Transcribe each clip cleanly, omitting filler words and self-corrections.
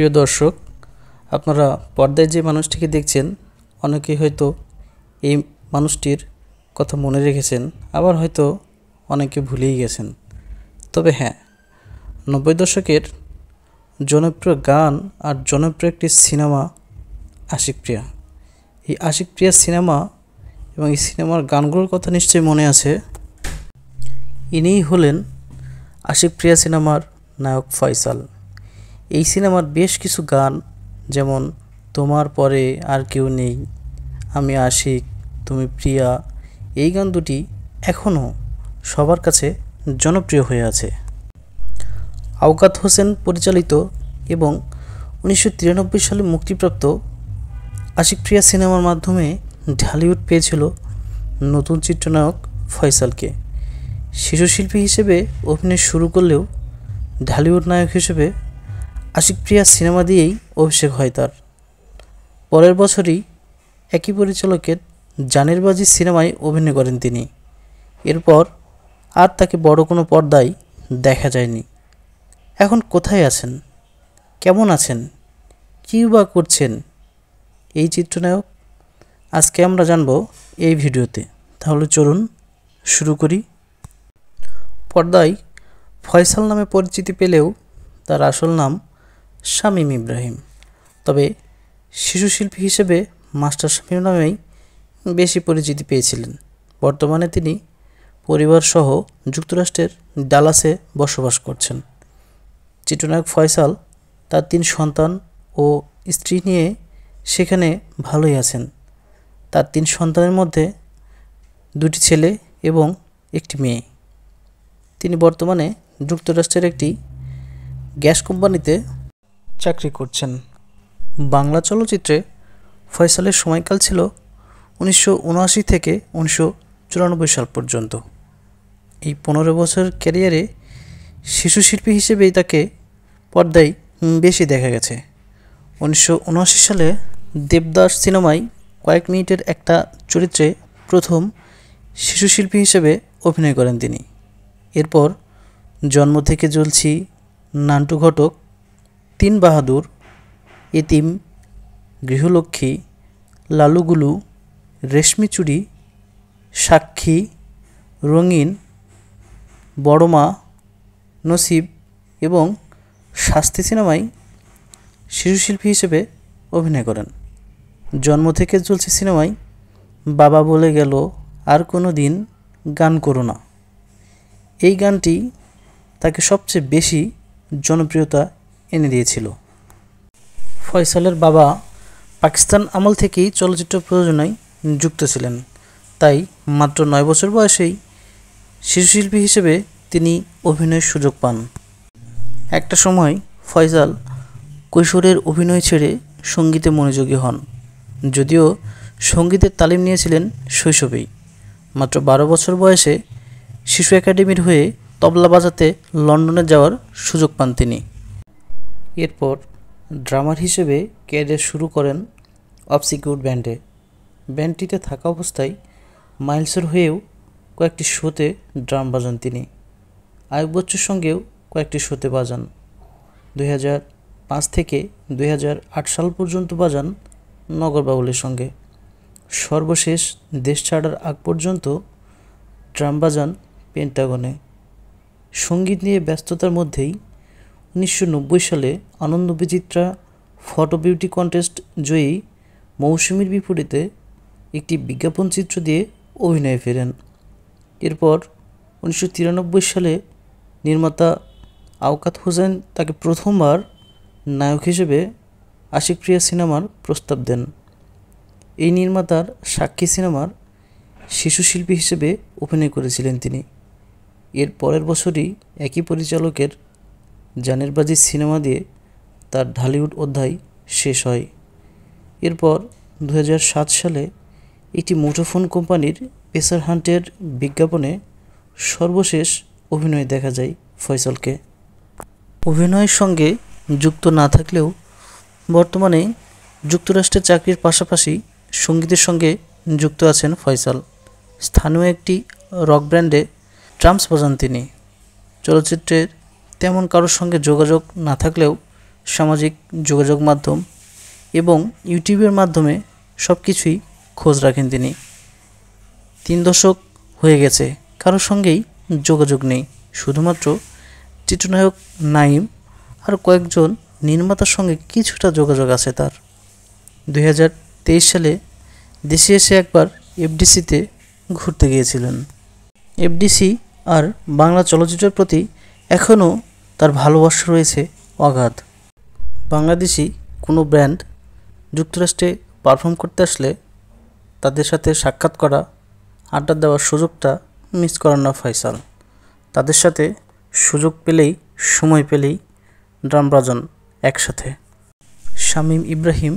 প্রিয় দর্শক, আপনারা পর্দায় যে মানুষটিকে দেখছেন অনেকেই হয়তো এই মানুষটির কথা মনে রেখেছেন, আবার হয়তো অনেকে ভুলেই গেছেন। তবে হ্যাঁ, 90 দশকের জনপ্রিয় গান আর জনপ্রিয় একটি সিনেমা আশিক প্রিয়া। এই আশিক প্রিয়া সিনেমা এবং এই সিনেমার গানগুলোর কথা নিশ্চয়ই মনে আছে। ইনিই হলেন আশিক প্রিয়া সিনেমার নায়ক ফয়সাল। এই সিনেমার বেশ কিছু গান, যেমন তোমার পরে আর কেউ নেই, আমি আশিক, তুমি প্রিয়া, এই গান দুটি এখনও সবার কাছে জনপ্রিয় হয়ে আছে। আওকাত হোসেন পরিচালিত এবং 1993 সালে মুক্তিপ্রাপ্ত আশিক প্রিয়া সিনেমার মাধ্যমে ঢালিউড পেয়েছিল নতুন চিত্রনায়ক ফয়সালকে। শিশুশিল্পী হিসেবে অভিনয় শুরু করলেও ঢালিউড নায়ক হিসেবে আশিক প্রিয়া সিনেমা দিয়েই অভিষেক হয় তার। পরের বছরই একই পরিচালকের জানের বাজি সিনেমায় অভিনয় করেন তিনি। এরপর আর তাকে বড় কোনো পর্দায় দেখা যায়নি। এখন কোথায় আছেন, কেমন আছেন, কী বা করছেন এই চিত্রনায়ক? আজকে আমরা জানব এই ভিডিওতে। তাহলে চলুন শুরু করি। পর্দায় ফয়সাল নামে পরিচিতি পেলেও তার আসল নাম শামীম ইব্রাহিম। তবে শিশুশিল্পী হিসেবে মাস্টার শামীম নামেই বেশি পরিচিতি পেয়েছিলেন। বর্তমানে তিনি পরিবারসহ যুক্তরাষ্ট্রের ডালাসে বসবাস করছেন। চিত্রনায়ক ফয়সাল তার 3 সন্তান ও স্ত্রী নিয়ে সেখানে ভালোই আছেন। তার 3 সন্তানের মধ্যে 2টি ছেলে এবং একটি মেয়ে। তিনি বর্তমানে যুক্তরাষ্ট্রের একটি গ্যাস কোম্পানিতে চাকরি করছেন। বাংলা চলচ্চিত্রে ফয়সালের সময়কাল ছিল 1979 থেকে 1994 সাল পর্যন্ত। এই 15 বছর ক্যারিয়ারে শিশুশিল্পী হিসেবেই তাকে পর্দায় বেশি দেখা গেছে। 1979 সালে দেবদাস সিনেমায় কয়েক মিনিটের একটা চরিত্রে প্রথম শিশুশিল্পী হিসেবে অভিনয় করেন তিনি। এরপর জন্ম থেকে জ্বলছি, নান্টু ঘটক, 3 বাহাদুর, এতিম, গৃহলক্ষ্মী, লালুগুলু, রেশমি চুড়ি, সাক্ষী, রঙিন, বড়মা, নসিব এবং শাস্তি সিনেমায় শিশুশিল্পী হিসেবে অভিনয় করেন। জন্ম থেকে জ্বলছি সিনেমায় বাবা বলে গেল আর কোনো দিন গান করো না, এই গানটি তাকে সবচেয়ে বেশি জনপ্রিয়তা এনে দিয়েছিল। ফয়সালের বাবা পাকিস্তান আমল থেকেই চলচ্চিত্র প্রযোজনায় যুক্ত ছিলেন, তাই মাত্র 9 বছর বয়সেই শিশুশিল্পী হিসেবে তিনি অভিনয়ের সুযোগ পান। একটা সময় ফয়সাল কৈশোরের অভিনয় ছেড়ে সঙ্গীতে মনোযোগী হন, যদিও সঙ্গীতের তালিম নিয়েছিলেন শৈশবেই। মাত্র 12 বছর বয়সে শিশু একাডেমির হয়ে তবলা বাজাতে লন্ডনে যাওয়ার সুযোগ পান তিনি। এরপর ড্রামার হিসেবে ক্যারিয়ার শুরু করেন অবসিকিউট ব্যান্ডে। ব্যান্ডটিতে থাকা অবস্থায় মাইলসের হয়েও কয়েকটি শোতে ড্রাম বাজান তিনি। আয়ুব বচ্চুর সঙ্গেও কয়েকটি শোতে বাজান। 2005 থেকে 2008 সাল পর্যন্ত বাজান নগর বাউলের সঙ্গে। সর্বশেষ দেশ ছাড়ার আগ পর্যন্ত ড্রাম বাজান পেন্টাগনে। সঙ্গীত নিয়ে ব্যস্ততার মধ্যেই 1990 সালে আনন্দ বিচিত্রা ফটো বিউটি কন্টেস্ট জয়ী মৌসুমীর বিপরীতে একটি বিজ্ঞাপন চিত্র দিয়ে অভিনয়ে ফেরেন। এরপর 1993 সালে নির্মাতা আওকাত হোসেন তাকে প্রথমবার নায়ক হিসেবে আশিক প্রিয়া সিনেমার প্রস্তাব দেন। এই নির্মাতার সাক্ষী সিনেমার শিশুশিল্পী হিসেবে অভিনয় করেছিলেন তিনি। এর পরের বছরই একই পরিচালকের জানের বাজি সিনেমা দিয়ে তার ঢালিউড অধ্যায় শেষ হয়। এরপর 2007 সালে একটি মুঠোফোন কোম্পানির পেসার হান্টের বিজ্ঞাপনে সর্বশেষ অভিনয় দেখা যায় ফয়সালকে। অভিনয়ের সঙ্গে যুক্ত না থাকলেও বর্তমানে যুক্তরাষ্ট্রের চাকরির পাশাপাশি সঙ্গীতের সঙ্গে যুক্ত আছেন ফয়সাল। স্থানীয় একটি রক ব্যান্ডে ড্রামস বাজান তিনি। চলচ্চিত্রের তেমন কারোর সঙ্গে যোগাযোগ না থাকলেও সামাজিক যোগাযোগ মাধ্যম এবং ইউটিউবের মাধ্যমে সব কিছুই খোঁজ রাখেন তিনি। 3 দশক হয়ে গেছে কারোর সঙ্গেই যোগাযোগ নেই, শুধুমাত্র চিত্রনায়ক নাইম আর কয়েকজন নির্মাতার সঙ্গে কিছুটা যোগাযোগ আছে তার। 2023 সালে দেশে এসে একবার এফডিসিতে ঘুরতে গিয়েছিলেন। এফডিসি আর বাংলা চলচ্চিত্রের প্রতি এখনও তার ভালোবাসা রয়েছে অগাধ। বাংলাদেশি কোনো ব্র্যান্ড যুক্তরাষ্ট্রে পারফর্ম করতে আসলে তাদের সাথে সাক্ষাৎ করা, আড্ডা দেওয়ার সুযোগটা মিস করেন না ফয়সাল। তাদের সাথে সুযোগ পেলেই, সময় পেলেই ড্রাম বাজান একসাথে। শামীম ইব্রাহিম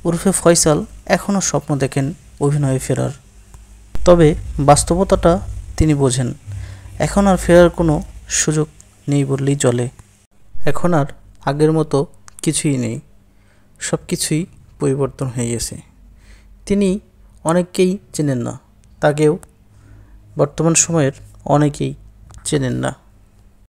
ওরফে ফয়সাল এখনও স্বপ্ন দেখেন অভিনয়ে ফেরার, তবে বাস্তবতাটা তিনি বোঝেন। এখন আর ফেরার কোনো সুযোগ নেই বললেই চলে। এখন আর আগের মতো কিছুই নেই, সব কিছুই পরিবর্তন হয়ে গেছে। তিনি অনেককেই চেনেন না, তাকেও বর্তমান সময়ের অনেকেই চেনেন না।